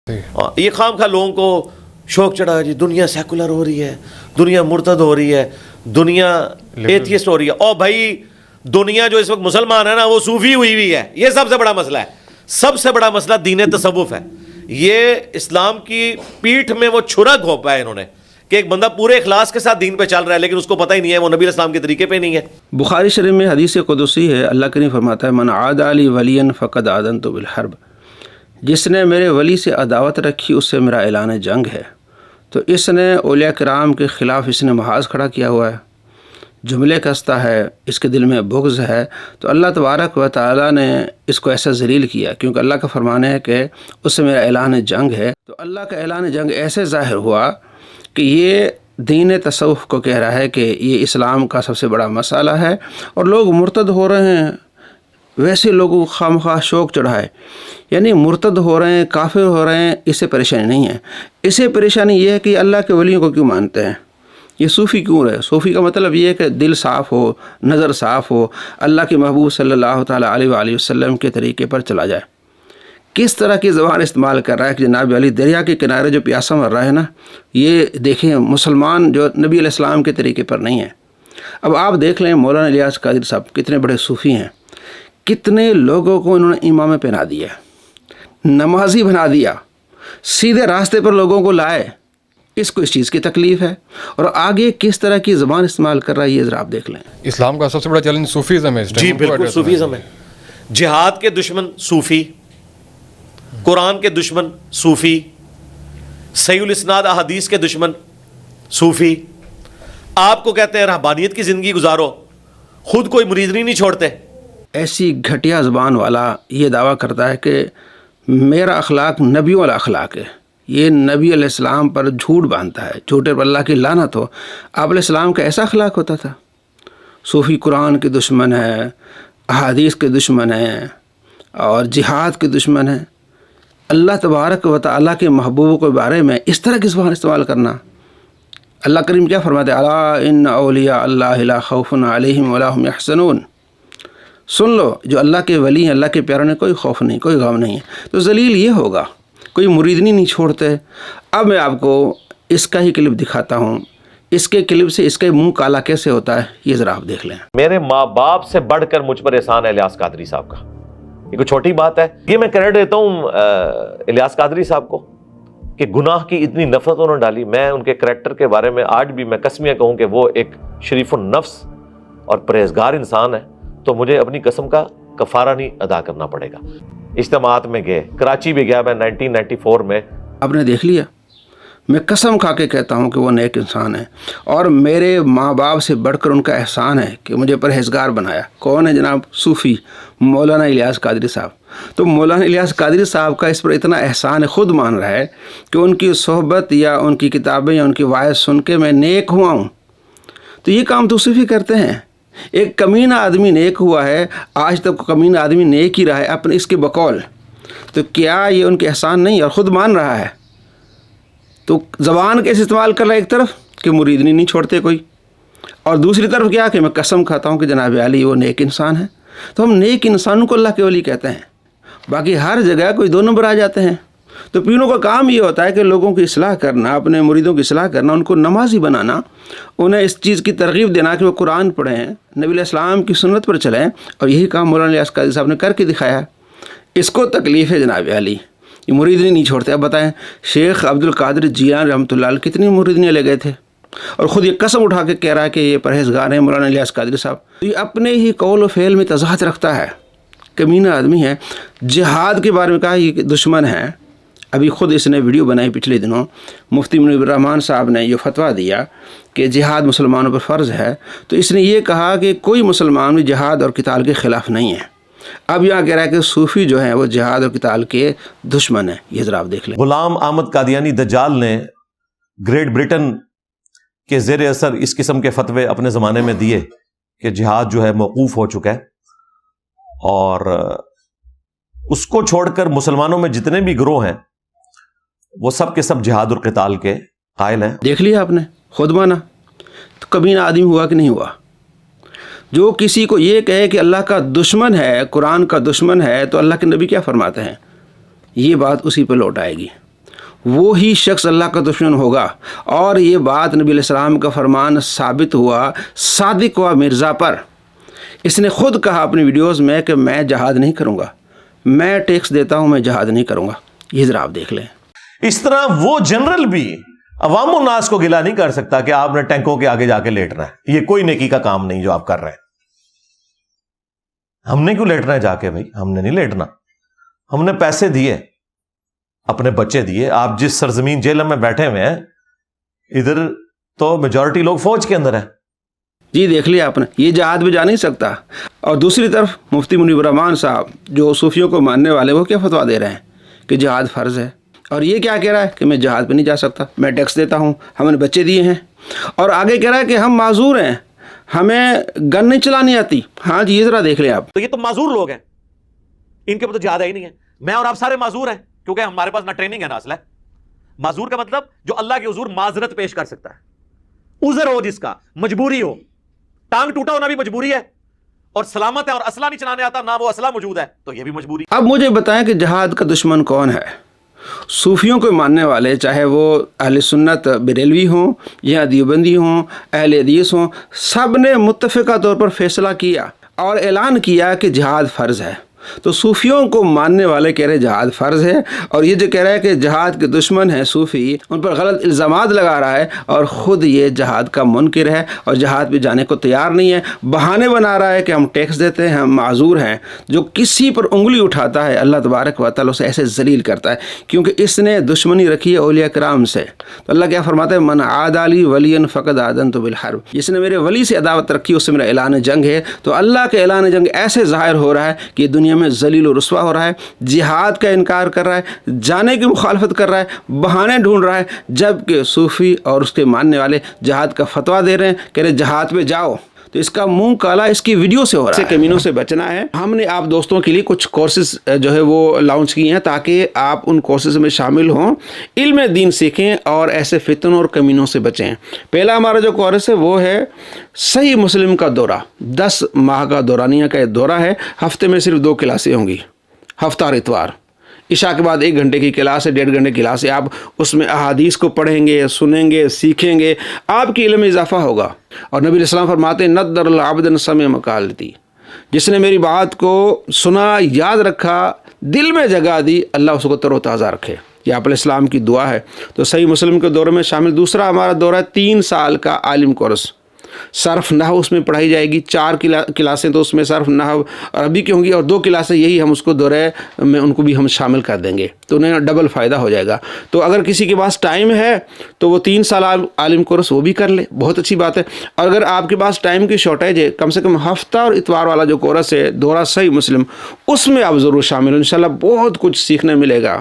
یہ خام خواہ لوگوں کو شوق چڑھا جی دنیا سیکولر ہو رہی ہے، دنیا مرتد ہو رہی ہے، دنیا ایتھیسٹ ہو رہی ہے۔ اور بھائی دنیا جو اس وقت مسلمان ہے نا وہ صوفی ہوئی ہے، یہ سب سے بڑا مسئلہ ہے۔ سب سے بڑا مسئلہ دین تصوف ہے۔ یہ اسلام کی پیٹھ میں وہ چھرا گھونپا ہے انہوں نے کہ ایک بندہ پورے اخلاص کے ساتھ دین پہ چل رہا ہے لیکن اس کو پتہ ہی نہیں ہے وہ نبی علیہ السلام کے طریقے پہ نہیں ہے۔ بخاری شریف میں حدیث قدسی ہے، اللہ کریم فرماتا ہے من عادى لي وليا فقد آذنته بالحرب، جس نے میرے ولی سے عداوت رکھی اس سے میرا اعلان جنگ ہے۔ تو اس نے اولیاء کرام کے خلاف اس نے محاذ کھڑا کیا ہوا ہے، جملے کستا ہے، اس کے دل میں بغض ہے۔ تو اللہ تبارک و تعالیٰ نے اس کو ایسا ذلیل کیا کیونکہ اللہ کا فرمان ہے کہ اس سے میرا اعلان جنگ ہے۔ تو اللہ کا اعلان جنگ ایسے ظاہر ہوا کہ یہ دین تصوف کو کہہ رہا ہے کہ یہ اسلام کا سب سے بڑا مسئلہ ہے اور لوگ مرتد ہو رہے ہیں۔ ویسے لوگوں کو خواہ شوق چڑھا ہے، یعنی مرتد ہو رہے ہیں، کافر ہو رہے ہیں، اس سے پریشانی نہیں ہے۔ اس سے پریشانی یہ ہے کہ اللہ کے ولیوں کو کیوں مانتے ہیں، یہ صوفی کیوں رہے۔ صوفی کا مطلب یہ ہے کہ دل صاف ہو، نظر صاف ہو، اللہ کے محبوب صلی اللہ تعالیٰ علیہ وآلہ وسلم کے طریقے پر چلا جائے۔ کس طرح کی زبان استعمال کر رہا ہے کہ جناب علی دریا کے کنارے جو پیاسا مر رہا ہے نا، یہ دیکھیں مسلمان جو نبی علیہ السلام کے طریقے پر نہیں ہے۔ اب آپ دیکھ لیں مولانا الیاس قادری صاحب کتنے بڑے صوفی ہیں، کتنے لوگوں کو انہوں نے امام پہنا دیا، نمازی بنا دیا، سیدھے راستے پر لوگوں کو لائے۔ اس کو اس چیز کی تکلیف ہے اور آگے کس طرح کی زبان استعمال کر رہا ہے یہ ذرا آپ دیکھ لیں۔ اسلام کا سب سے بڑا چیلنج صوفیزم ہے اس ٹائم۔ جی بالکل صوفیزم ہے۔ جہاد کے دشمن صوفی، قرآن کے دشمن صوفی، صحیح الاسناد احادیث کے دشمن صوفی۔ آپ کو کہتے ہیں رہبانیت کی زندگی گزارو، خود کوئی مریدنی نہیں چھوڑتے۔ ایسی گھٹیا زبان والا یہ دعویٰ کرتا ہے کہ میرا اخلاق نبیوں والا اخلاق ہے، یہ نبی علیہ السلام پر جھوٹ باندھتا ہے، جھوٹے پر اللہ کی لعنت ہو۔ آپ علیہ السلام کا ایسا اخلاق ہوتا تھا؟ صوفی قرآن کے دشمن ہے، احادیث کے دشمن ہیں اور جہاد کے دشمن ہیں۔ اللہ تبارک و تعالیٰ کے محبوبوں کے بارے میں اس طرح کی زبان استعمال کرنا۔ اللہ کریم کیا فرماتے ہیں؟ الا ان اولیاء اللہ لا خوف علیہم ولا هم یحزنون۔ سن لو جو اللہ کے ولی ہیں، اللہ کے پیاروں نے کوئی خوف نہیں، کوئی غم نہیں ہے۔ تو ذلیل یہ ہوگا، کوئی مریدنی نہیں چھوڑتے۔ اب میں آپ کو اس کا ہی کلپ دکھاتا ہوں، اس کے کلپ سے اس کا منہ کالا کیسے ہوتا ہے یہ ذرا آپ دیکھ لیں۔ میرے ماں باپ سے بڑھ کر مجھ پر احسان ہے الیاس قادری صاحب کا، یہ کوئی چھوٹی بات ہے؟ یہ میں کریڈٹ دیتا ہوں الیاس قادری صاحب کو کہ گناہ کی اتنی نفرت انہوں نے ڈالی۔ میں ان کے کریکٹر کے بارے میں آج بھی میں قسمیہ کہوں کہ وہ ایک شریف النفس اور پرہیزگار انسان ہے، تو مجھے اپنی قسم کا کفارہ نہیں ادا کرنا پڑے گا۔ اجتماعات میں گئے، کراچی بھی گیا میں 1994 میں۔ آپ نے دیکھ لیا، میں قسم کھا کے کہتا ہوں کہ وہ نیک انسان ہے اور میرے ماں باپ سے بڑھ کر ان کا احسان ہے کہ مجھے پرہیزگار بنایا۔ کون ہے جناب؟ صوفی مولانا الیاس قادری صاحب۔ تو مولانا الیاس قادری صاحب کا اس پر اتنا احسان ہے، خود مان رہا ہے کہ ان کی صحبت یا ان کی کتابیں یا ان کی وعظ سن کے میں نیک ہوا ہوں۔ تو یہ کام تو صوفی کرتے ہیں۔ ایک کمینہ آدمی نیک ہوا ہے، آج تک کمینہ آدمی نیک ہی رہا ہے اپنے اس کے بقول، تو کیا یہ ان کے احسان نہیں اور خود مان رہا ہے؟ تو زبان کیسے استعمال کر رہا ہے؟ ایک طرف کہ مریدنی نہیں چھوڑتے کوئی، اور دوسری طرف کیا کہ میں قسم کھاتا ہوں کہ جناب علی وہ نیک انسان ہے۔ تو ہم نیک انسانوں کو اللہ کے ولی کہتے ہیں، باقی ہر جگہ کوئی دو نمبر آ جاتے ہیں۔ تو پیروں کا کام یہ ہوتا ہے کہ لوگوں کی اصلاح کرنا، اپنے مریدوں کی اصلاح کرنا، ان کو نمازی بنانا، انہیں اس چیز کی ترغیب دینا کہ وہ قرآن پڑھیں، نبی علیہ السلام کی سنت پر چلیں، اور یہی کام مولانا الیاس قادری صاحب نے کر کے دکھایا۔ اس کو تکلیف ہے جناب علی، یہ مریدنی نہیں چھوڑتے۔ اب بتائیں شیخ عبد القادر جیلانی رحمۃ اللہ علیہ کتنی مریدنیاں لے گئے تھے، اور خود یہ قسم اٹھا کے کہہ رہا ہے کہ یہ پرہیزگار ہیں مولانا الیاس قادری صاحب۔ یہ اپنے ہی قول و فعل میں تضاد رکھتا ہے، کمینہ آدمی ہے۔ جہاد کے بارے میں کہا یہ دشمن ہے۔ ابھی خود اس نے ویڈیو بنائی پچھلے دنوں، مفتی منیب الرحمان صاحب نے یہ فتویٰ دیا کہ جہاد مسلمانوں پر فرض ہے، تو اس نے یہ کہا کہ کوئی مسلمان بھی جہاد اور قتال کے خلاف نہیں ہے۔ اب یہاں کہہ رہا ہے کہ صوفی جو ہیں وہ جہاد اور قتال کے دشمن ہیں۔ یہ ذرا آپ دیکھ لیں۔ غلام احمد قادیانی دجال نے گریٹ برٹن کے زیر اثر اس قسم کے فتوے اپنے زمانے میں دیے کہ جہاد جو ہے موقوف ہو چکا ہے، اور اس کو چھوڑ کر مسلمانوں میں جتنے بھی گروہ ہیں وہ سب کے سب جہاد اور قتال کے قائل ہیں۔ دیکھ لیا آپ نے، خود مانا۔ تو کمینہ آدمی ہوا کہ نہیں ہوا؟ جو کسی کو یہ کہے کہ اللہ کا دشمن ہے، قرآن کا دشمن ہے، تو اللہ کے نبی کیا فرماتے ہیں؟ یہ بات اسی پہ لوٹ آئے گی۔ وہی شخص اللہ کا دشمن ہوگا. اور یہ بات نبی علیہ السلام کا فرمان ثابت ہوا صادق و مرزا پر. اس نے خود کہا اپنی ویڈیوز میں کہ میں جہاد نہیں کروں گا, میں ٹیکس دیتا ہوں, میں جہاد نہیں کروں گا. یہ ذرا آپ دیکھ لیں. اس طرح وہ جنرل بھی عوام الناس کو گلا نہیں کر سکتا کہ آپ نے ٹینکوں کے آگے جا کے لیٹنا ہے. یہ کوئی نیکی کا کام نہیں جو آپ کر رہے ہیں. ہم نے کیوں لیٹنا ہے جا کے؟ بھائی ہم نے نہیں لیٹنا. ہم نے پیسے دیے, اپنے بچے دیے. آپ جس سرزمین جیل میں بیٹھے ہوئے ہیں, ادھر تو میجورٹی لوگ فوج کے اندر ہیں. جی دیکھ لیا آپ نے, یہ جہاد میں جا نہیں سکتا. اور دوسری طرف مفتی منیب الرحمان صاحب جو صوفیوں کو ماننے والے, وہ کیا فتویٰ دے رہے ہیں کہ جہاد فرض ہے. اور یہ کیا کہہ رہا ہے کہ میں جہاد پہ نہیں جا سکتا, میں ٹیکس دیتا ہوں, ہم نے بچے دیے ہیں. اور آگے کہہ رہا ہے کہ ہم معذور ہیں, ہمیں گن نہیں چلانی آتی. ہاں جی, یہ ذرا دیکھ لیں آپ. تو یہ تو معذور لوگ ہیں, ان کے پاس تو جہاد ہے ہی نہیں ہے. میں اور آپ سارے معذور ہیں, کیونکہ ہمارے پاس نہ ٹریننگ ہے نہ اسلحہ. معذور کا مطلب جو اللہ کے حضور معذرت پیش کر سکتا ہے, عذر ہو جس کا, مجبوری ہو. ٹانگ ٹوٹا ہونا بھی مجبوری ہے, اور سلامت ہے اور اسلحہ نہیں چلانے آتا, نہ وہ اسلحہ موجود ہے, تو یہ بھی مجبوری. اب مجھے بتائیں کہ جہاد کا دشمن کون ہے؟ صوفیوں کو ماننے والے, چاہے وہ اہل سنت بریلوی ہوں یا دیوبندی ہوں, اہل حدیث ہوں, سب نے متفقہ طور پر فیصلہ کیا اور اعلان کیا کہ جہاد فرض ہے. تو صوفیوں کو ماننے والے کہہ رہے جہاد فرض ہے, اور یہ جو کہہ رہا ہے کہ جہاد کے دشمن ہیں صوفی, ان پر غلط الزامات لگا رہا ہے, اور خود یہ جہاد کا منکر ہے اور جہاد پہ جانے کو تیار نہیں ہے. بہانے بنا رہا ہے کہ ہم ٹیکس دیتے ہیں, ہم معذور ہیں. جو کسی پر انگلی اٹھاتا ہے اللہ تبارک و تعالیٰ اسے ایسے ذلیل کرتا ہے, کیونکہ اس نے دشمنی رکھی ہے اولیاء کرام سے. تو اللہ کیا فرماتا ہے, من عاد لی ولی فقد آذنت بالحرب. جس نے میرے ولی سے عداوت رکھی اس سے میرا اعلان جنگ ہے. تو اللہ کا اعلان جنگ ایسے ظاہر ہو رہا ہے کہ دنیا میں ذلیل و رسوا ہو رہا ہے, جہاد کا انکار کر رہا ہے, جانے کی مخالفت کر رہا ہے, بہانے ڈھونڈ رہا ہے, جبکہ صوفی اور اس کے ماننے والے جہاد کا فتویٰ دے رہے ہیں, کہہ رہے جہاد پہ جاؤ. تو اس کا منہ کالا اس کی ویڈیو سے ہو رہا ہے. ایسے کمینوں سے بچنا ہے. ہم نے آپ دوستوں کے لیے کچھ کورسز جو ہے وہ لانچ کیے ہیں تاکہ آپ ان کورسز میں شامل ہوں, علم دین سیکھیں اور ایسے فتنوں اور کمینوں سے بچیں. پہلا ہمارا جو کورس ہے وہ ہے صحیح مسلم کا دورہ. 10 ماہ کا دورانیہ کا ایک دورہ ہے. ہفتے میں صرف 2 کلاسیں ہوں گی, ہفتہ اور اتوار. عشاء کے بعد 1 گھنٹے کی کلاس ہے, 1.5 گھنٹے کی کلاس ہے. آپ اس میں احادیث کو پڑھیں گے, سنیں گے, سیکھیں گے, آپ کی علم میں اضافہ ہوگا. اور نبی علیہ السلام فرماتے ہیں ندر العبد سمع مقالتی, جس نے میری بات کو سنا, یاد رکھا, دل میں جگہ دی, اللہ اس کو تر و تازہ رکھے. یہ آپ علیہ السلام کی دعا ہے. تو صحیح مسلم کے دورے میں شامل. دوسرا ہمارا دورہ ہے 3 سال کا عالم کورس. صرف نحو اس میں پڑھائی جائے گی. 4 کلاسیں تو اس میں صرف نحو عربی کی ہوں گی, اور 2 کلاسیں یہی ہم اس کو دورے میں ان کو بھی ہم شامل کر دیں گے, تو انہیں ڈبل فائدہ ہو جائے گا. تو اگر کسی کے پاس ٹائم ہے تو وہ 3 سال عالم کورس وہ بھی کر لے, بہت اچھی بات ہے. اور اگر آپ کے پاس ٹائم کی شارٹیج ہے, کم سے کم ہفتہ اور اتوار والا جو کورس ہے دورہ صحیح مسلم, اس میں آپ ضرور شامل ہو. انشاءاللہ بہت کچھ سیکھنے ملے گا.